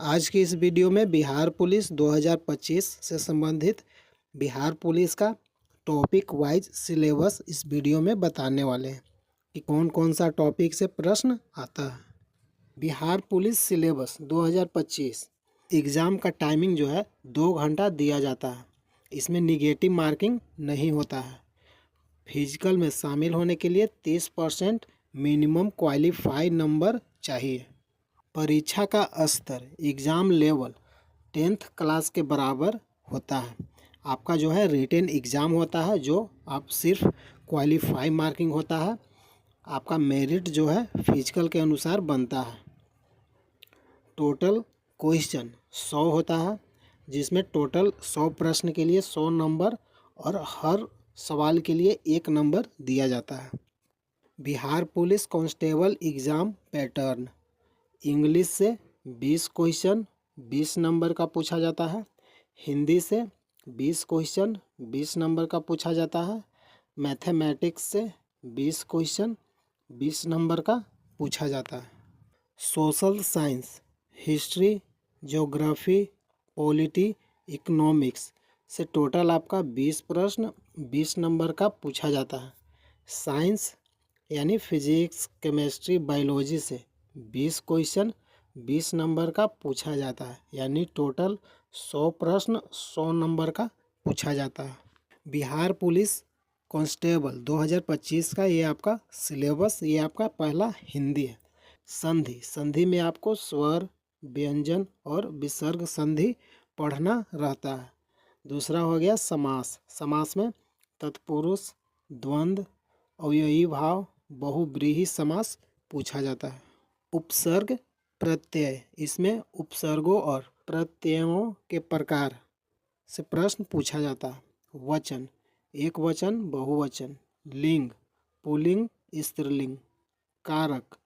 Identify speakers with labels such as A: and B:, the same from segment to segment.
A: आज की इस वीडियो में बिहार पुलिस 2025 से संबंधित बिहार पुलिस का टॉपिक वाइज सिलेबस इस वीडियो में बताने वाले हैं कि कौन कौन सा टॉपिक से प्रश्न आता है। बिहार पुलिस सिलेबस 2025 एग्ज़ाम का टाइमिंग जो है 2 घंटा दिया जाता है। इसमें निगेटिव मार्किंग नहीं होता है। फिजिकल में शामिल होने के लिए 30% मिनिमम क्वालिफाई नंबर चाहिए। परीक्षा का स्तर एग्ज़ाम लेवल 10th क्लास के बराबर होता है। आपका जो है रिटन एग्ज़ाम होता है, जो आप सिर्फ क्वालिफाई मार्किंग होता है। आपका मेरिट जो है फिजिकल के अनुसार बनता है। टोटल क्वेश्चन 100 होता है, जिसमें टोटल 100 प्रश्न के लिए 100 नंबर और हर सवाल के लिए 1 नंबर दिया जाता है। Bihar police constable exam pattern English से 20 क्वेश्चन 20 नंबर का पूछा जाता है। हिंदी से 20 क्वेश्चन 20 नंबर का पूछा जाता है। मैथमेटिक्स से 20 क्वेश्चन 20 नंबर का पूछा जाता है। Social science, history, geography, polity, economics से टोटल आपका 20 प्रश्न 20 नंबर का पूछा जाता है। साइंस यानी फिजिक्स, केमिस्ट्री, बायोलॉजी से 20 क्वेश्चन 20 नंबर का पूछा जाता है, यानी टोटल 100 प्रश्न 100 नंबर का पूछा जाता है। बिहार पुलिस कांस्टेबल 2025 का ये आपका सिलेबस, ये आपका पहला हिंदी है। संधि में आपको स्वर, व्यंजन और विसर्ग संधि पढ़ना रहता है। दूसरा हो गया समास में तत्पुरुष, द्वंद्व, अव्ययी भाव, बहुव्रीहि समास पूछा जाता है। उपसर्ग प्रत्यय, इसमें उपसर्गों और प्रत्ययों के प्रकार से प्रश्न पूछा जाता है। वचन, एक वचन, बहुवचन, लिंग, पुल्लिंग, स्त्रीलिंग, कारक,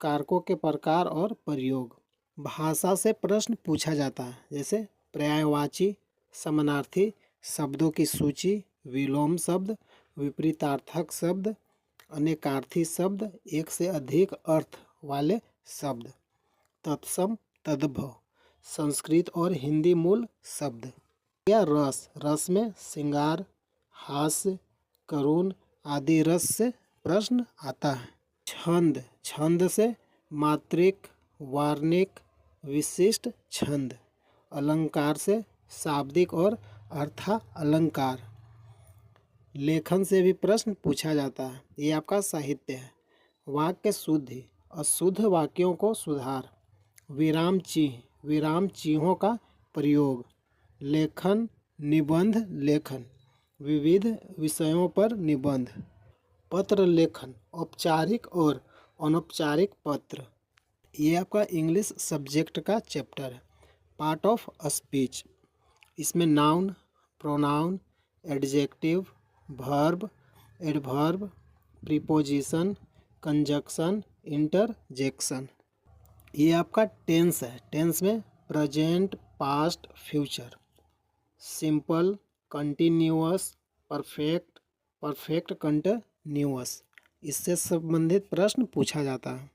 A: कारकों के प्रकार और प्रयोग। भाषा से प्रश्न पूछा जाता है, जैसे पर्यायवाची, समानार्थी शब्दों की सूची, विलोम शब्द, विपरीतार्थक शब्द, अनेकार्थी शब्द, एक से अधिक अर्थ वाले शब्द। तत्सम, तद्भव, संस्कृत और हिंदी मूल शब्द। या रस में श्रृंगार, हास्य, करुण आदि रस से प्रश्न आता है। छंद से मात्रिक, वार्णिक, विशिष्ट छंद। अलंकार से शाब्दिक और अर्था अलंकार। लेखन से भी प्रश्न पूछा जाता है, ये आपका साहित्य है। वाक्य शुद्धि, अशुद्ध वाक्यों को सुधार। विराम चिन्हों का प्रयोग। लेखन, निबंध लेखन, विविध विषयों पर निबंध। पत्र लेखन, औपचारिक और अनौपचारिक पत्र। ये आपका इंग्लिश सब्जेक्ट का चैप्टर है। पार्ट ऑफ स्पीच, इसमें noun, pronoun, adjective, verb, adverb, preposition, conjunction, interjection. ये आपका टेंस है। टेंस में present, past, future. Simple, continuous, perfect, perfect continuous, इससे संबंधित प्रश्न पूछा जाता है।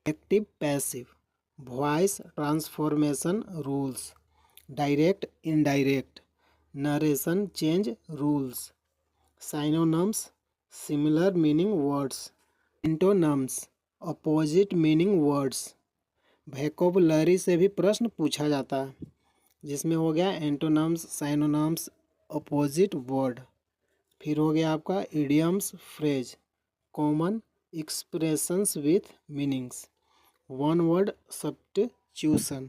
A: Active, passive, voice transformation rules, direct, indirect, narration change rules. Synonyms, similar meaning words. Antonyms, opposite meaning words. Vocabulary से भी प्रश्न पूछा जाता है, जिसमें हो गया एंटोनम्स, साइनोनम्स, अपोजिट वर्ड। फिर हो गया आपका idioms, phrase, common expressions with meanings, one word substitution,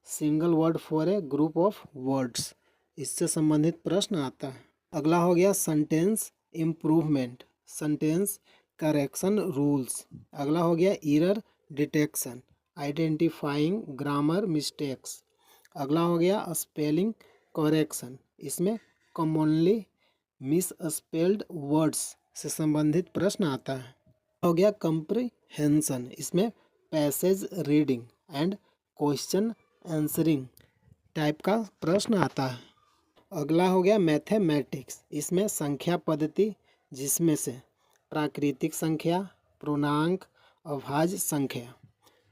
A: single word for a group of words, इससे संबंधित प्रश्न आता है। अगला हो गया sentence improvement, sentence correction rules. अगला हो गया error detection, identifying grammar mistakes. अगला हो गया स्पेलिंग करेक्शन, इसमें कॉमनली मिस स्पेल्ड वर्ड्स से संबंधित प्रश्न आता है। हो गया कंप्रीहेंशन, इसमें passage reading and question answering type का प्रश्न आता है। अगला हो गया मैथमेटिक्स, इसमें संख्या पद्धति, जिसमें से प्राकृतिक संख्या, पूर्णांक, अभाज्य संख्या।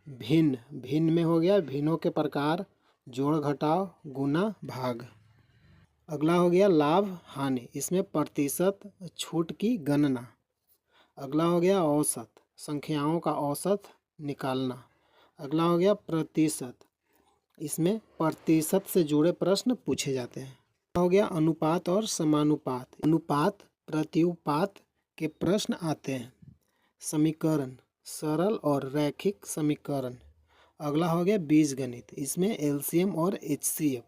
A: भिन्न, भिन्न में हो गया भिन्नों के प्रकार, जोड़ घटाव, गुना भाग। अगला हो गया लाभ हानि, इसमें प्रतिशत छूट की गणना। अगला हो गया औसत, संख्याओं का औसत निकालना। अगला हो गया प्रतिशत, इसमें प्रतिशत से जुड़े प्रश्न पूछे जाते हैं। हो गया अनुपात और समानुपात, अनुपात प्रत्युपात के प्रश्न आते हैं। समीकरण, सरल और रैखिक समीकरण। अगला हो गया बीजगणित, इसमें एलसीएम और एचसीएफ,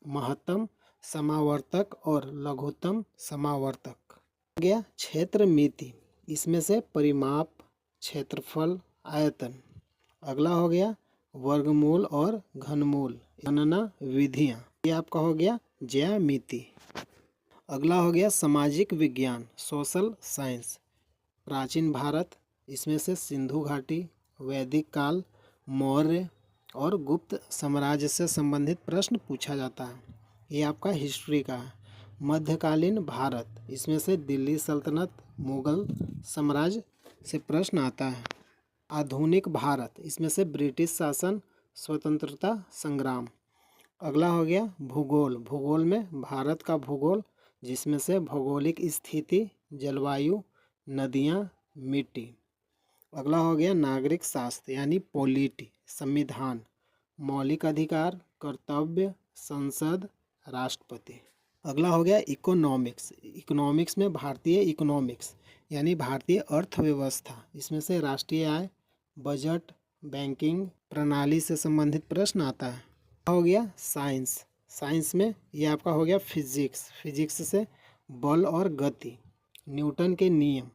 A: महत्तम समावर्तक और लघुत्तम समावर्तक। हो गया क्षेत्र मिति, इसमें से परिमाप, क्षेत्रफल, आयतन। अगला हो गया वर्गमूल और घनमूल, गणना विधियाँ। ये आपका हो गया ज्यामिति। अगला हो गया सामाजिक विज्ञान, सोशल साइंस। प्राचीन भारत, इसमें से सिंधु घाटी, वैदिक काल, मौर्य और गुप्त साम्राज्य से संबंधित प्रश्न पूछा जाता है। ये आपका हिस्ट्री का है। मध्यकालीन भारत, इसमें से दिल्ली सल्तनत, मुगल साम्राज्य से प्रश्न आता है। आधुनिक भारत, इसमें से ब्रिटिश शासन, स्वतंत्रता संग्राम। अगला हो गया भूगोल, भूगोल में भारत का भूगोल, जिसमें से भौगोलिक स्थिति, जलवायु, नदियाँ, मिट्टी। अगला हो गया नागरिक शास्त्र यानी पॉलिटी, संविधान, मौलिक अधिकार, कर्तव्य, संसद, राष्ट्रपति। अगला हो गया इकोनॉमिक्स, इकोनॉमिक्स में भारतीय इकोनॉमिक्स यानी भारतीय अर्थव्यवस्था, इसमें से राष्ट्रीय आय, बजट, बैंकिंग प्रणाली से संबंधित प्रश्न आता है। हो गया साइंस, साइंस में ये आपका हो गया फिजिक्स, फिजिक्स से बल और गति, न्यूटन के नियम,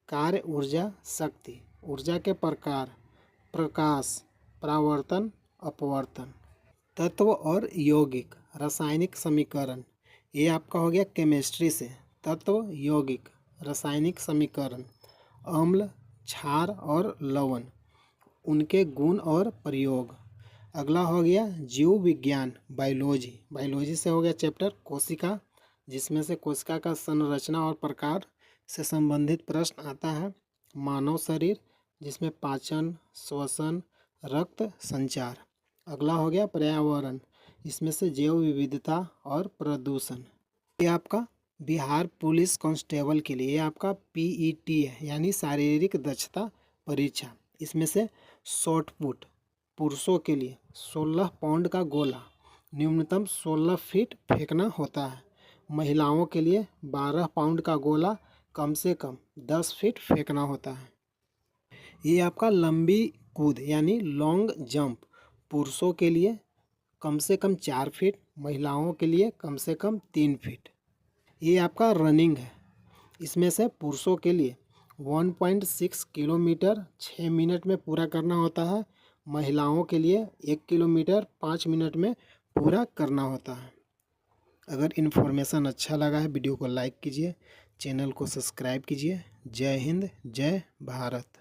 A: कार्य, ऊर्जा, शक्ति, ऊर्जा के प्रकार, प्रकाश, परावर्तन, अपवर्तन। तत्व और यौगिक, रासायनिक समीकरण। ये आपका हो गया केमिस्ट्री से, तत्व, यौगिक, रासायनिक समीकरण, अम्ल, क्षार और लवण, उनके गुण और प्रयोग। अगला हो गया जीव विज्ञान, बायोलॉजी, बायोलॉजी से हो गया चैप्टर कोशिका, जिसमें से कोशिका का संरचना और प्रकार से संबंधित प्रश्न आता है। मानव शरीर, जिसमें पाचन, श्वसन, रक्त संचार। अगला हो गया पर्यावरण, इसमें से जैव विविधता और प्रदूषण। ये आपका बिहार पुलिस कांस्टेबल के लिए, ये आपका पीईटी है यानी शारीरिक दक्षता परीक्षा। इसमें से शॉट पुट, पुरुषों के लिए 16 पाउंड का गोला न्यूनतम 16 फीट फेंकना होता है। महिलाओं के लिए 12 पाउंड का गोला कम से कम 10 फीट फेंकना होता है। ये आपका लंबी कूद यानी लॉन्ग जंप, पुरुषों के लिए कम से कम 4 फीट, महिलाओं के लिए कम से कम 3 फीट। ये आपका रनिंग है, इसमें से पुरुषों के लिए 1.6 किलोमीटर 6 मिनट में पूरा करना होता है, महिलाओं के लिए 1 किलोमीटर 5 मिनट में पूरा करना होता है। अगर इन्फॉर्मेशन अच्छा लगा है वीडियो को लाइक कीजिए, चैनल को सब्सक्राइब कीजिए। जय हिंद, जय भारत।